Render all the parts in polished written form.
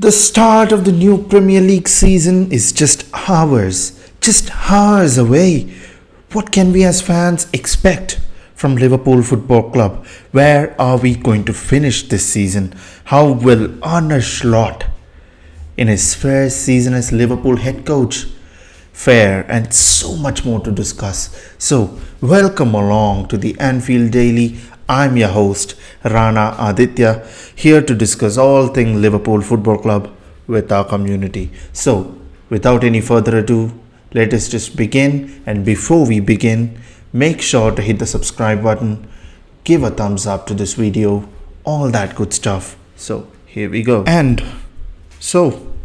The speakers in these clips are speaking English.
The start of the new Premier League season is just hours away. What can we as fans expect from Liverpool Football Club? Where are we going to finish this season? How will Arne Slot, in his first season as Liverpool head coach, fare? And so much more to discuss. So, welcome along to the Anfield Daily. I'm your host, Rana Aditya, here to discuss all things Liverpool Football Club with our community. So, without any further ado, let us just begin. And before we begin, make sure to hit the subscribe button, give a thumbs up to this video, all that good stuff. So, here we go.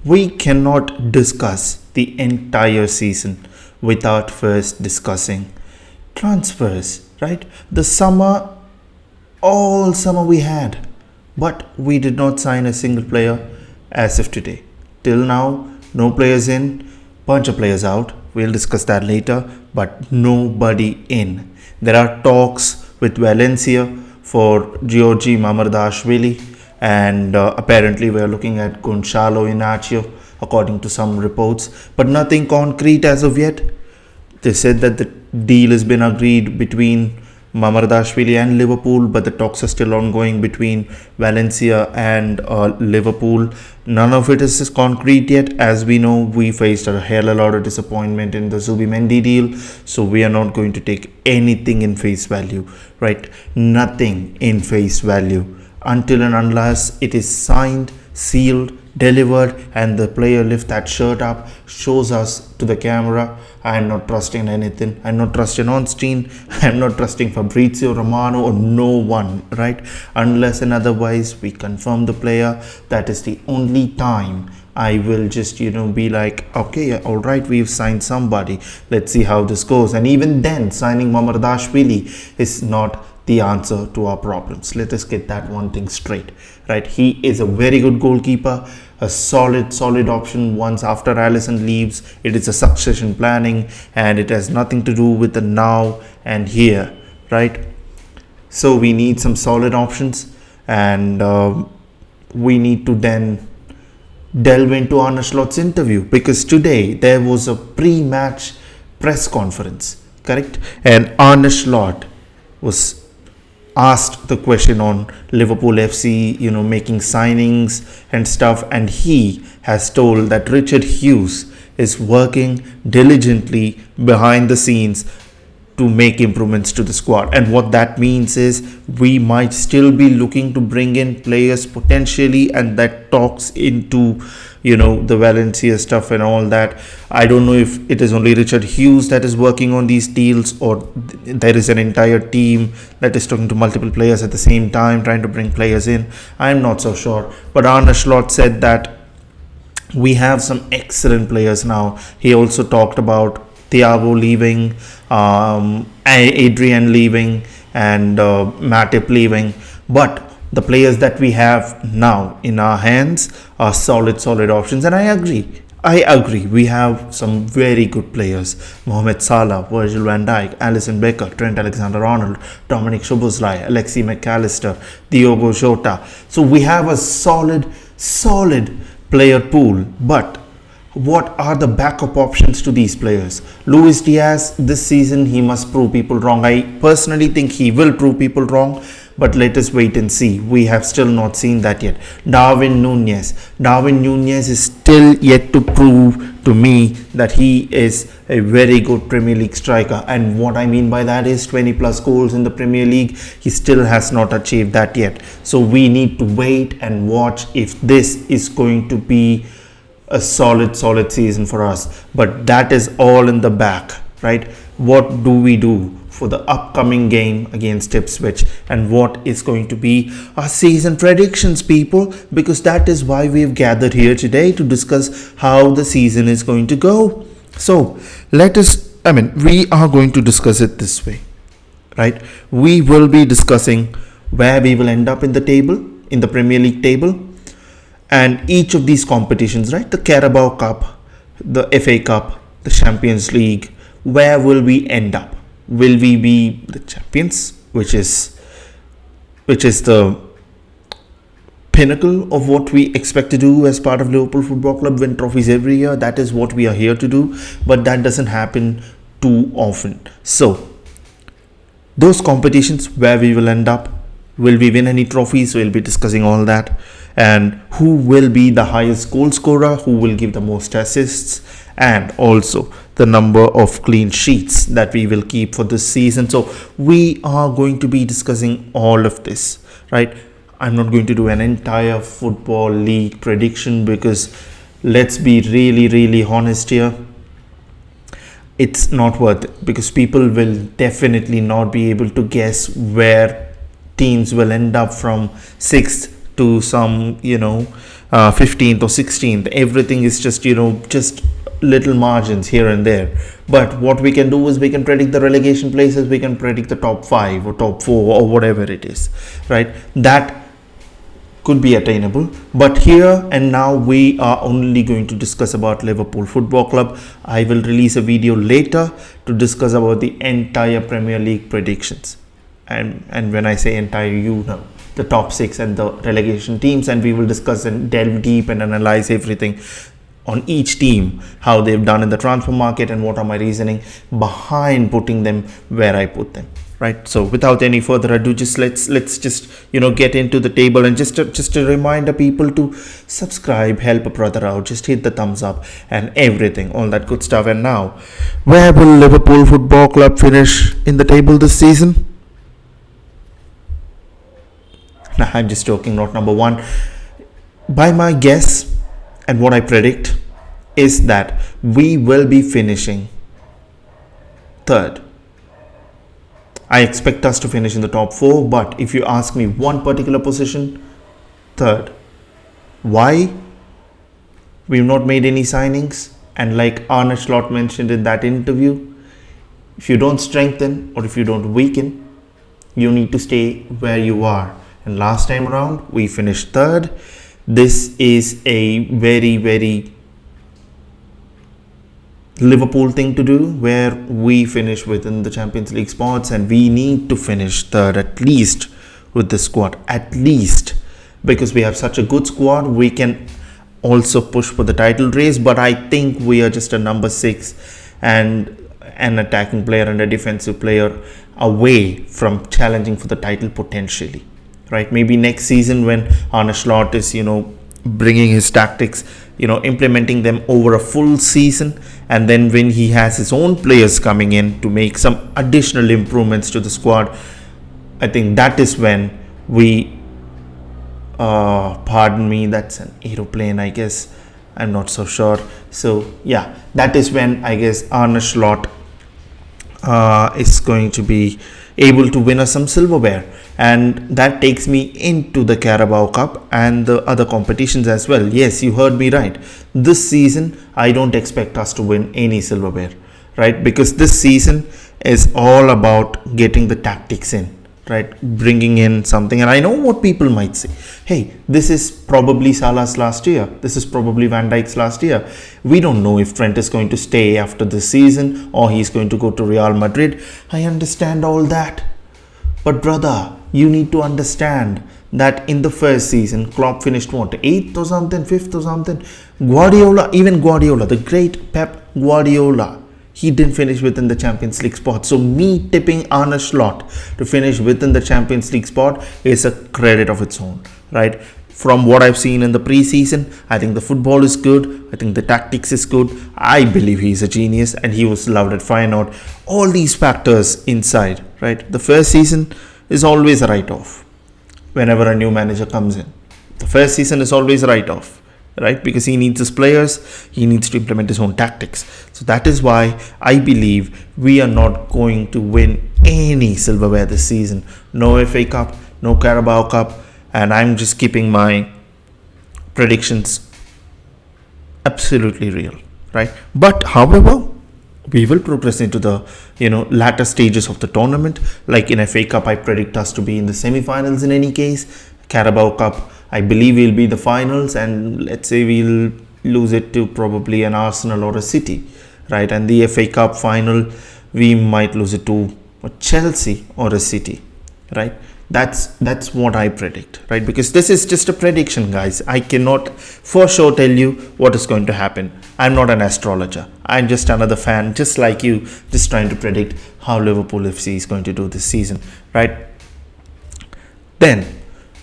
We cannot discuss the entire season without first discussing transfers, right? All summer we had, but we did not sign a single player as of today. Till now, no players in, bunch of players out. We'll discuss that later, but nobody in. There are talks with Valencia for Giorgi Mamardashvili, and apparently we're looking at Gonzalo Inacio, according to some reports, but nothing concrete as of yet. They said that the deal has been agreed between Mamardashvili and Liverpool, but the talks are still ongoing between Valencia and Liverpool. None of it is concrete yet. As we know, we faced a hell of a lot of disappointment in the Zubimendi deal, so we are not going to take anything in face value, right? Nothing in face value until and unless it is signed, sealed, delivered, and the player lifts that shirt up, shows us to the camera. I'm not trusting anything. I'm not trusting Onstein. I'm not trusting Fabrizio Romano or no one, right? Unless and otherwise we confirm the player. That is the only time I will just, be like, okay, all right, we've signed somebody. Let's see how this goes. And even then, signing Mamardashvili is not the answer to our problems. Let us get that one thing straight, right? He is a very good goalkeeper, a solid option once after Alisson leaves. It is a succession planning, and it has nothing to do with the now and here, right? So we need some solid options, and we need to then delve into Arne Slot's interview, because today there was a pre-match press conference, correct? And Arne Slot was asked the question on Liverpool FC, making signings and stuff, and he has told that Richard Hughes is working diligently behind the scenes to make improvements to the squad. And what that means is we might still be looking to bring in players potentially, and that talks into the Valencia stuff and all that. I don't know if it is only Richard Hughes that is working on these deals, or there is an entire team that is talking to multiple players at the same time, trying to bring players in. I'm not so sure. But Arne Slot said that we have some excellent players now. He also talked about Thiago leaving, Adrian leaving, and Matip leaving. But the players that we have now in our hands are solid options. And I agree. We have some very good players. Mohamed Salah, Virgil van Dijk, Alisson Becker, Trent Alexander-Arnold, Dominic Szoboszlai, Alexi McAllister, Diogo Jota. So we have a solid player pool. But what are the backup options to these players? Luis Diaz, this season, he must prove people wrong. I personally think he will prove people wrong, but let us wait and see. We have still not seen that yet. Darwin Núñez is still yet to prove to me that he is a very good Premier League striker. And what I mean by that is 20 plus goals in the Premier League. He still has not achieved that yet. So we need to wait and watch if this is going to be a solid season for us. But that is all in the back, right? What do we do for the upcoming game against Ipswich, and what is going to be our season predictions, people? Because that is why we've gathered here today, to discuss how the season is going to go. So we are going to discuss it this way, right? We will be discussing where we will end up in the table, in the Premier League table, and each of these competitions, right? The Carabao Cup, the FA Cup, the Champions League. Where will we end up? Will we be the champions, which is the pinnacle of what we expect to do as part of Liverpool Football Club, win trophies every year. That is what we are here to do, but that doesn't happen too often. So those competitions where we will end up, will we win any trophies? We'll be discussing all that, and who will be the highest goal scorer, who will give the most assists, and also the number of clean sheets that we will keep for this season. So we are going to be discussing all of this, right? I'm not going to do an entire football league prediction because let's be really honest here, it's not worth it, because people will definitely not be able to guess where teams will end up from 6th to some 15th or 16th. Everything is just just little margins here and there. But what we can do is we can predict the relegation places, we can predict the top 5 or top 4 or whatever it is, right? That could be attainable. But here and now we are only going to discuss about Liverpool Football Club. I will release a video later to discuss about the entire Premier League predictions, and when I say entire, the top 6 and the relegation teams, and we will discuss and delve deep and analyze everything on each team, how they've done in the transfer market, and what are my reasoning behind putting them where I put them. Right. So without any further ado, let's get into the table, and just a reminder, people, to subscribe, help a brother out, just hit the thumbs up and everything, all that good stuff. And now, where will Liverpool Football Club finish in the table this season? Nah, I'm just joking, not number 1. By my guess and what I predict is that we will be finishing 3rd. I expect us to finish in the top 4, but if you ask me one particular position, 3rd. Why? We've not made any signings, and like Arne Slot mentioned in that interview, if you don't strengthen or if you don't weaken, you need to stay where you are. And last time around, we finished 3rd. This is a very Liverpool thing to do, where we finish within the Champions League spots, and we need to finish 3rd at least with the squad, at least, because we have such a good squad. We can also push for the title race, but I think we are just a number 6 and an attacking player and a defensive player away from challenging for the title potentially, right? Maybe next season, when Arne Slot is bringing his tactics, implementing them over a full season, and then when he has his own players coming in to make some additional improvements to the squad, I think that is when we pardon me, that's an aeroplane, I guess, I'm not so sure. So yeah, that is when I guess Arne Slot is going to be able to win us some silverware, and that takes me into the Carabao Cup and the other competitions as well. Yes, you heard me right. This season I don't expect us to win any silverware, right? Because this season is all about getting the tactics in, right? Bringing in something. And I know what people might say, hey, this is probably Salah's last year, this is probably Van Dijk's last year. We don't know if Trent is going to stay after this season or he's going to go to Real Madrid. I understand all that, but brother, you need to understand that in the first season, Klopp finished what, 8th or something, 5th or something. Guardiola, the great Pep Guardiola, he didn't finish within the Champions League spot. So me tipping Arne Slot to finish within the Champions League spot is a credit of its own, right? From what I've seen in the preseason, I think the football is good. I think the tactics is good. I believe he's a genius, and he was loved at Feyenoord. All these factors inside, right? The first season is always a write-off whenever a new manager comes in. The first season is always a write-off, right? Because he needs his players, he needs to implement his own tactics. So that is why I believe we are not going to win any silverware this season. No FA Cup, no Carabao Cup, and I'm just keeping my predictions absolutely real, right? But however, we will progress into the latter stages of the tournament. Like in FA Cup, I predict us to be in the semi-finals in any case. Carabao Cup, I believe we'll be the finals, and let's say we'll lose it to probably an Arsenal or a City, right? And the FA Cup final, we might lose it to a Chelsea or a City, right? That's what I predict, right? Because this is just a prediction, guys. I cannot for sure tell you what is going to happen. I'm not an astrologer. I'm just another fan, just like you, just trying to predict how Liverpool FC is going to do this season, right? Then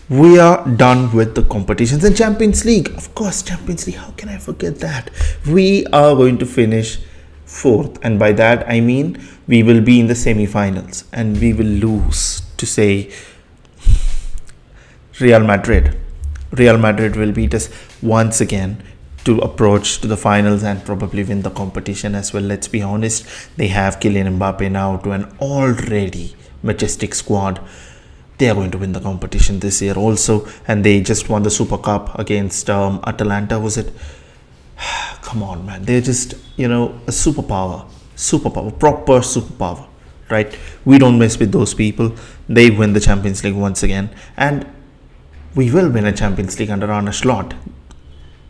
we are done with the competitions in Champions League. Of course, Champions League. How can I forget that? We are going to finish fourth, and by that I mean we will be in the semi-finals and we will lose to, say, Real Madrid. Real Madrid will beat us once again to approach to the finals and probably win the competition as well. Let's be honest, they have Kylian Mbappe now to an already majestic squad. They are going to win the competition this year also, and they just won the Super Cup against Atalanta, was it? Come on, man. They're just, a superpower, proper superpower, right? We don't mess with those people. They win the Champions League once again, and we will win a Champions League under Arne Slot,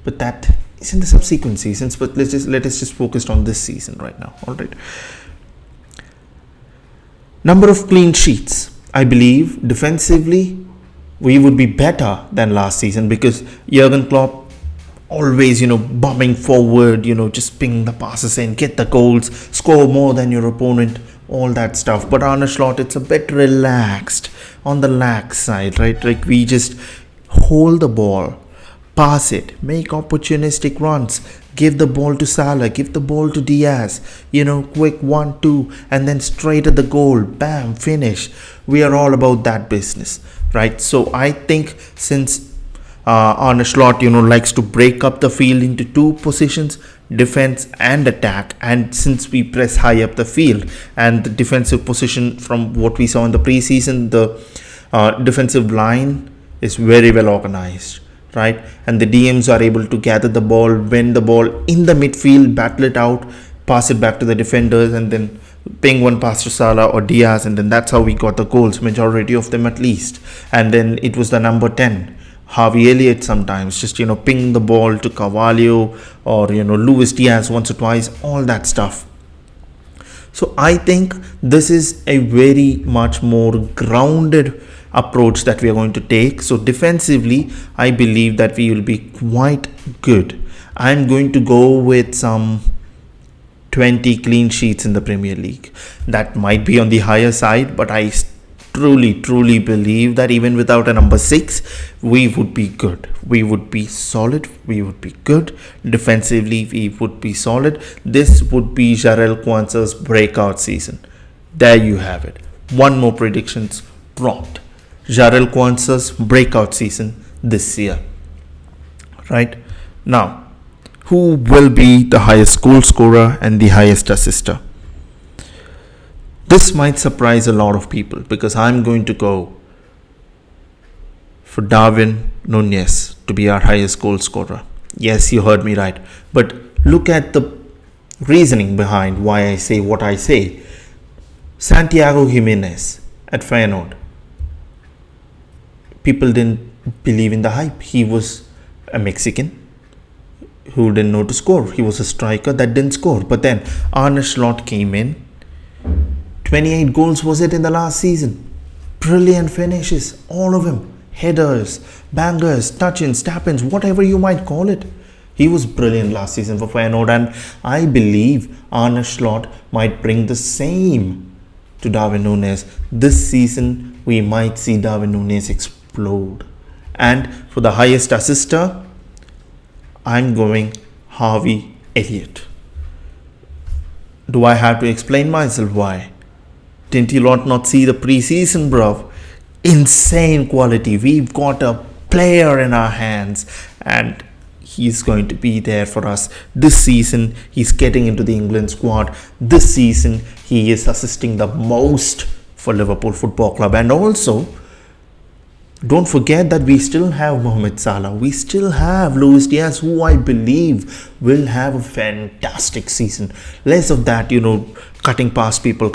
but that is in the subsequent seasons. But let us just focus on this season right now. All right. Number of clean sheets. I believe defensively we would be better than last season because Jurgen Klopp always, bombing forward, just ping the passes in, get the goals, score more than your opponent, all that stuff. But Arne Slot, it's a bit relaxed, on the lax side, right? Like we just hold the ball, pass it, make opportunistic runs, give the ball to Salah, give the ball to Diaz, quick 1-2 and then straight at the goal, bam, finish. We are all about that business, right? So I think since Arne Slot, likes to break up the field into two positions, defense and attack, and since we press high up the field and the defensive position, from what we saw in the preseason, the defensive line is very well organized, right? And the DMs are able to gather the ball, win the ball in the midfield, battle it out, pass it back to the defenders, and then ping one pass to Salah or Diaz, and then that's how we got the goals, majority of them at least. And then it was the number 10, Harvey Elliott, sometimes just ping the ball to Carvalho or Luis Diaz once or twice, all that stuff. So I think this is a very much more grounded approach that we are going to take. So defensively, I believe that we will be quite good. I'm going to go with some 20 clean sheets in the Premier League. That might be on the higher side, but I truly believe that even without a number 6, we would be good. We would be solid. We would be good. Defensively, we would be solid. This would be Jarell Quansah's breakout season. There you have it. One more predictions prompt. Jarell Quansah's breakout season this year. Right? Now, who will be the highest goal scorer and the highest assister? This might surprise a lot of people because I'm going to go for Darwin Núñez to be our highest goal scorer. Yes, you heard me right. But look at the reasoning behind why I say what I say. Santiago Jimenez at Feyenoord. People didn't believe in the hype. He was a Mexican who didn't know to score. He was a striker that didn't score. But then Arne Slot came in. 28 goals was it in the last season. Brilliant finishes, all of them. Headers, bangers, touch-ins, tap-ins, whatever you might call it. He was brilliant last season for Feyenoord, and I believe Arne Slot might bring the same to Darwin Núñez. This season, we might see Darwin Núñez explode. And for the highest assister, I'm going Harvey Elliott. Do I have to explain myself why? Didn't you not see the preseason, bro? Insane quality. We've got a player in our hands and he's going to be there for us. This season, he's getting into the England squad. This season, he is assisting the most for Liverpool Football Club. And also, don't forget that we still have Mohamed Salah. We still have Luis Diaz, who I believe will have a fantastic season. Less of that, cutting past people.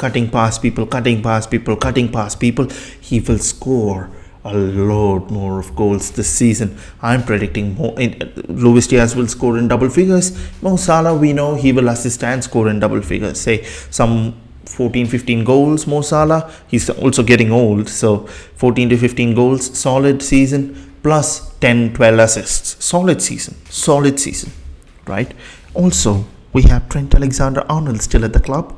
He will score a lot more of goals this season. I'm predicting more. Luis Diaz will score in double figures. Mo Salah, we know he will assist and score in double figures. Say some 14, 15 goals. Mo Salah, he's also getting old, so 14 to 15 goals, solid season, plus 10, 12 assists. Solid season, right? Also, we have Trent Alexander-Arnold still at the club.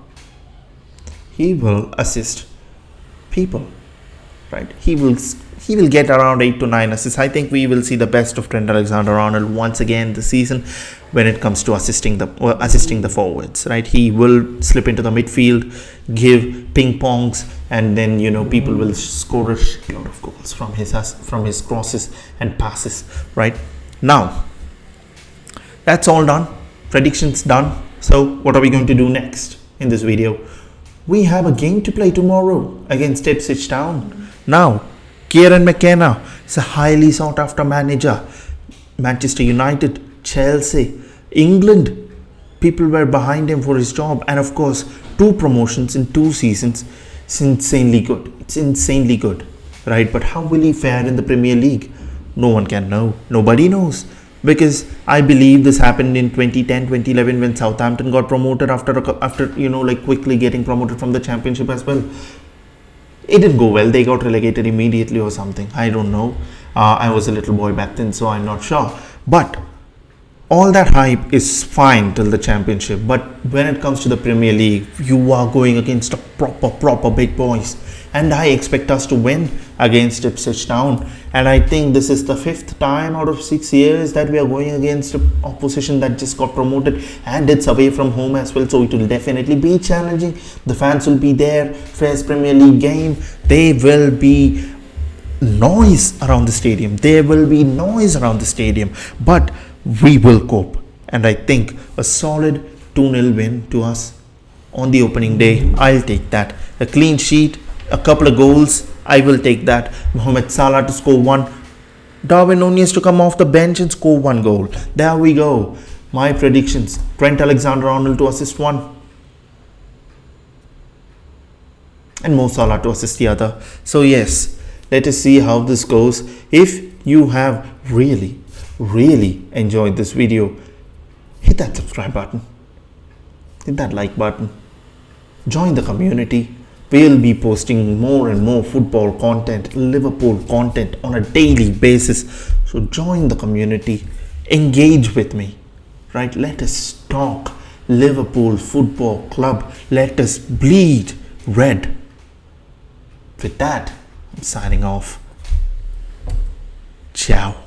He will assist people, right? He will get around 8 to 9 assists. I think we will see the best of Trent Alexander-Arnold once again this season when it comes to assisting the forwards, right? He will slip into the midfield, give ping pongs, and then people will score a lot of goals from his crosses and passes, right? Now, that's all done. Predictions done. So what are we going to do next in this video? We have a game to play tomorrow against Ipswich Town. Now, Kieran McKenna is a highly sought after manager. Manchester United, Chelsea, England, people were behind him for his job. And of course, 2 promotions in 2 seasons. It's insanely good, right? But how will he fare in the Premier League? No one can know. Nobody knows. Because I believe this happened in 2010, 2011 when Southampton got promoted after quickly getting promoted from the Championship as well. It didn't go well. They got relegated immediately or something. I don't know. I was a little boy back then, so I'm not sure. But all that hype is fine till the Championship. But when it comes to the Premier League, you are going against a proper big boys. And I expect us to win against Ipswich Town. And I think this is the 5th time out of 6 years that we are going against an opposition that just got promoted, and it's away from home as well. So it will definitely be challenging. The fans will be there. First Premier League game. There will be noise around the stadium. But we will cope. And I think a solid 2-0 win to us on the opening day. I'll take that. A clean sheet, a couple of goals, I will take that. Mohamed Salah to score 1. Darwin Nunez to come off the bench and score 1 goal. There we go. My predictions. Trent Alexander-Arnold to assist 1. And Mo Salah to assist the other. So yes, let us see how this goes. If you have really enjoyed this video, hit that subscribe button. Hit that like button. Join the community. We'll be posting more and more football content, Liverpool content on a daily basis. So join the community, engage with me, right? Let us talk Liverpool Football Club. Let us bleed red. With that, I'm signing off. Ciao.